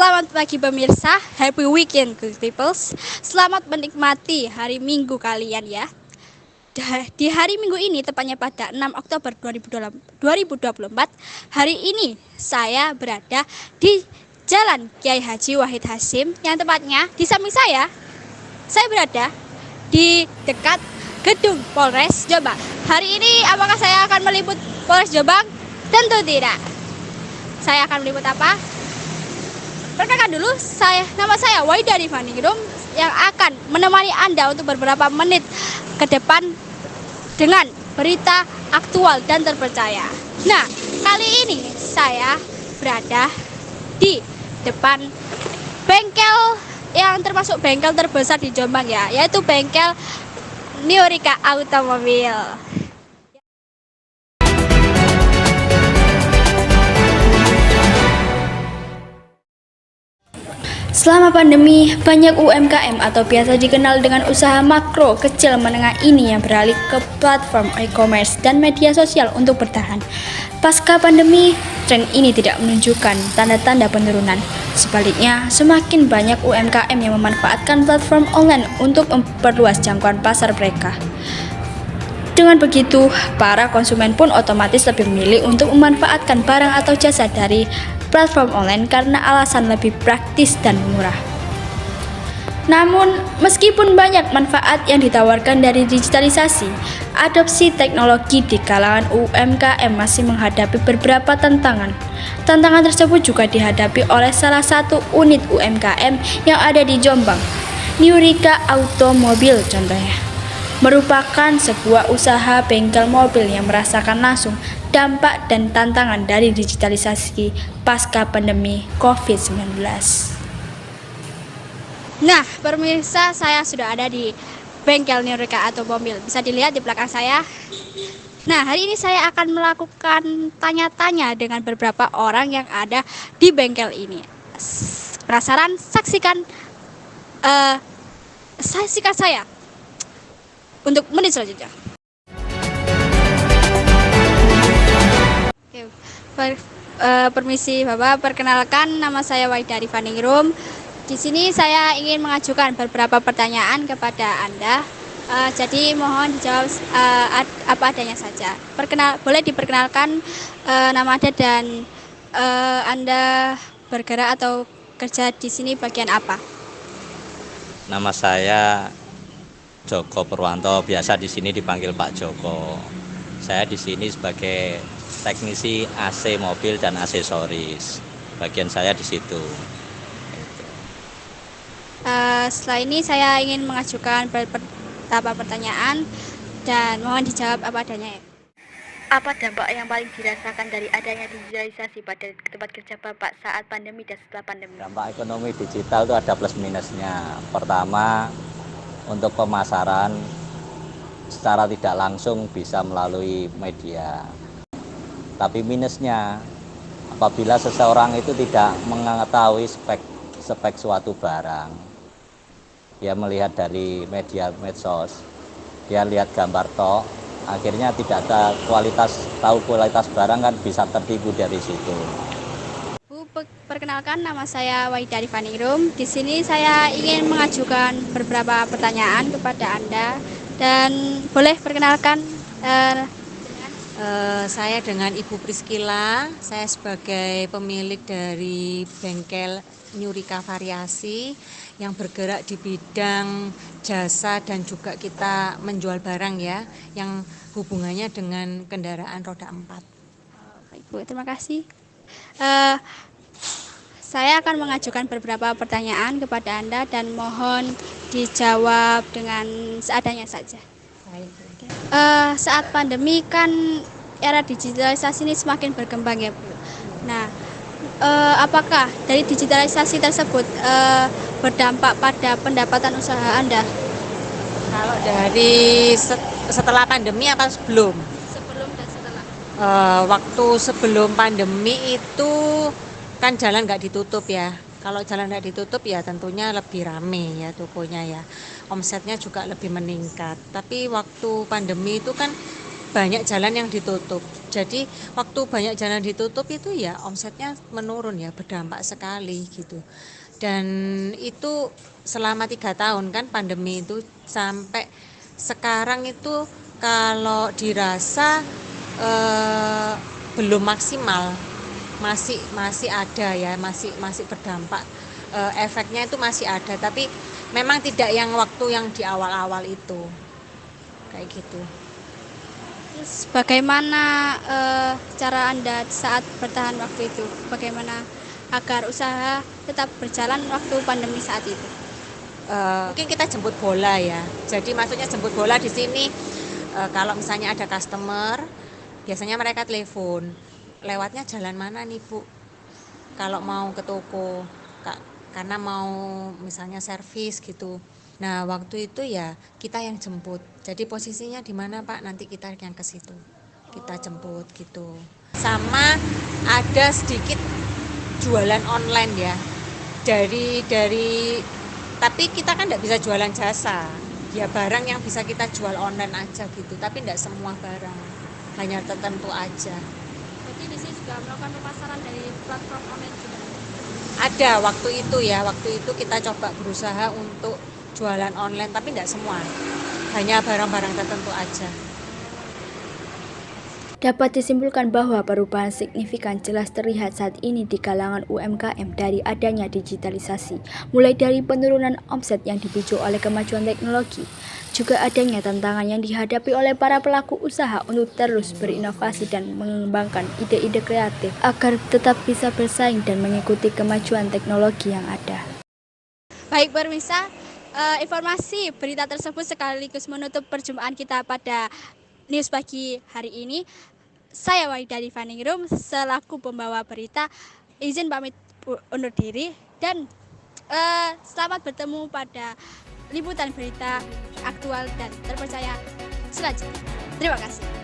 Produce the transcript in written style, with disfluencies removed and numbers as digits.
Selamat pagi pemirsa, happy weekend good peoples. Selamat menikmati hari Minggu kalian ya. Di hari Minggu ini, tepatnya pada 6 Oktober 2024, hari ini saya berada di Jalan Kiai Haji Wahid Hasyim, yang tepatnya di samping saya berada di dekat gedung Polres Jombang. Hari ini apakah saya akan meliput Polres Jombang? Tentu tidak. Saya akan meliput apa? Perkenalkan dulu, nama saya Waida Rifaningrum yang akan menemani Anda untuk beberapa menit ke depan dengan berita aktual dan terpercaya. Nah, kali ini saya berada di depan bengkel yang termasuk bengkel terbesar di Jombang ya, yaitu bengkel Niurika Automobil. Selama pandemi, banyak UMKM atau biasa dikenal dengan usaha makro, kecil, menengah ini yang beralih ke platform e-commerce dan media sosial untuk bertahan. Pasca pandemi, tren ini tidak menunjukkan tanda-tanda penurunan. Sebaliknya, semakin banyak UMKM yang memanfaatkan platform online untuk memperluas jangkauan pasar mereka. Dengan begitu, para konsumen pun otomatis lebih memilih untuk memanfaatkan barang atau jasa dari platform online karena alasan lebih praktis dan murah. Namun, meskipun banyak manfaat yang ditawarkan dari digitalisasi, adopsi teknologi di kalangan UMKM masih menghadapi beberapa tantangan. Tantangan tersebut juga dihadapi oleh salah satu unit UMKM yang ada di Jombang, Niurika Automobil contohnya. Merupakan sebuah usaha bengkel mobil yang merasakan langsung dampak dan tantangan dari digitalisasi pasca pandemi COVID-19. Nah, pemirsa, saya sudah ada di bengkel Niurika Automobil. Bisa dilihat di belakang saya. Nah, hari ini saya akan melakukan tanya-tanya dengan beberapa orang yang ada di bengkel ini. Penasaran? Saksikan saya untuk menit selanjutnya. Oke, permisi Bapak, perkenalkan nama saya Waida Rifaningrum. Di sini saya ingin mengajukan beberapa pertanyaan kepada Anda. Jadi mohon dijawab apa adanya saja. Boleh diperkenalkan nama Anda dan Anda bergerak atau kerja di sini bagian apa? Nama saya Joko Purwanto, biasa di sini dipanggil Pak Joko. Saya di sini sebagai teknisi AC mobil dan aksesoris. Bagian saya di situ. Setelah ini saya ingin mengajukan beberapa pertanyaan dan mohon dijawab apa adanya ya. Apa dampak yang paling dirasakan dari adanya digitalisasi pada tempat kerja Bapak saat pandemi dan setelah pandemi? Dampak ekonomi digital itu ada plus minusnya. Pertama, untuk pemasaran secara tidak langsung bisa melalui media. Tapi minusnya, apabila seseorang itu tidak mengetahui spek suatu barang, dia melihat dari media medsos, dia lihat gambar tok, akhirnya tidak ada tahu kualitas barang, kan bisa tertipu dari situ. Bu, perkenalkan nama saya Waida Rifaningrum. Di sini saya ingin mengajukan beberapa pertanyaan kepada Anda dan boleh perkenalkan saya dengan Ibu Priskila. Saya sebagai pemilik dari bengkel Niurika Variasi yang bergerak di bidang jasa dan juga kita menjual barang ya, yang hubungannya dengan kendaraan roda 4. Ibu, terima kasih. Saya akan mengajukan beberapa pertanyaan kepada Anda dan mohon dijawab dengan seadanya saja. Saat pandemi kan era digitalisasi ini semakin berkembang ya Bu. Nah, apakah dari digitalisasi tersebut berdampak pada pendapatan usaha Anda? Kalau dari setelah pandemi apa sebelum? Sebelum dan setelah. Waktu sebelum pandemi itu kan jalan nggak ditutup ya. Kalau jalan nggak ditutup ya tentunya lebih rame ya tokonya ya. Omsetnya juga lebih meningkat. Tapi waktu pandemi itu kan banyak jalan yang ditutup. Jadi waktu banyak jalan ditutup itu ya omsetnya menurun ya, berdampak sekali gitu. Dan itu selama 3 tahun kan pandemi itu, sampai sekarang itu kalau dirasa belum maksimal, masih ada ya, masih berdampak, efeknya itu masih ada, tapi memang tidak yang waktu yang di awal-awal itu kayak gitu. Terus bagaimana cara Anda saat bertahan waktu itu? Bagaimana agar usaha tetap berjalan waktu pandemi saat itu? Mungkin kita jemput bola ya. Jadi maksudnya jemput bola di sini, kalau misalnya ada customer, biasanya mereka telepon, lewatnya jalan mana nih Bu? Kalau mau ke toko, karena mau misalnya servis gitu. Nah waktu itu ya kita yang jemput. Jadi posisinya di mana Pak? Nanti kita yang ke situ. Kita jemput gitu. Sama ada sedikit jualan online ya. Dari tapi kita kan tidak bisa jualan jasa. Ya barang yang bisa kita jual online aja gitu. Tapi tidak semua barang. Hanya tertentu aja. Jadi di sini juga melakukan pemasaran dari platform online juga. Ada waktu itu kita coba berusaha untuk jualan online, tapi tidak semua, hanya barang-barang tertentu aja. Dapat disimpulkan bahwa perubahan signifikan jelas terlihat saat ini di kalangan UMKM dari adanya digitalisasi, mulai dari penurunan omset yang dipicu oleh kemajuan teknologi, juga adanya tantangan yang dihadapi oleh para pelaku usaha untuk terus berinovasi dan mengembangkan ide-ide kreatif agar tetap bisa bersaing dan mengikuti kemajuan teknologi yang ada. Baik pemirsa, informasi berita tersebut sekaligus menutup perjumpaan kita pada News Pagi hari ini. Saya Waida Divaningrum selaku pembawa berita, izin pamit undur diri dan selamat bertemu pada liputan berita aktual dan terpercaya selanjutnya. Terima kasih.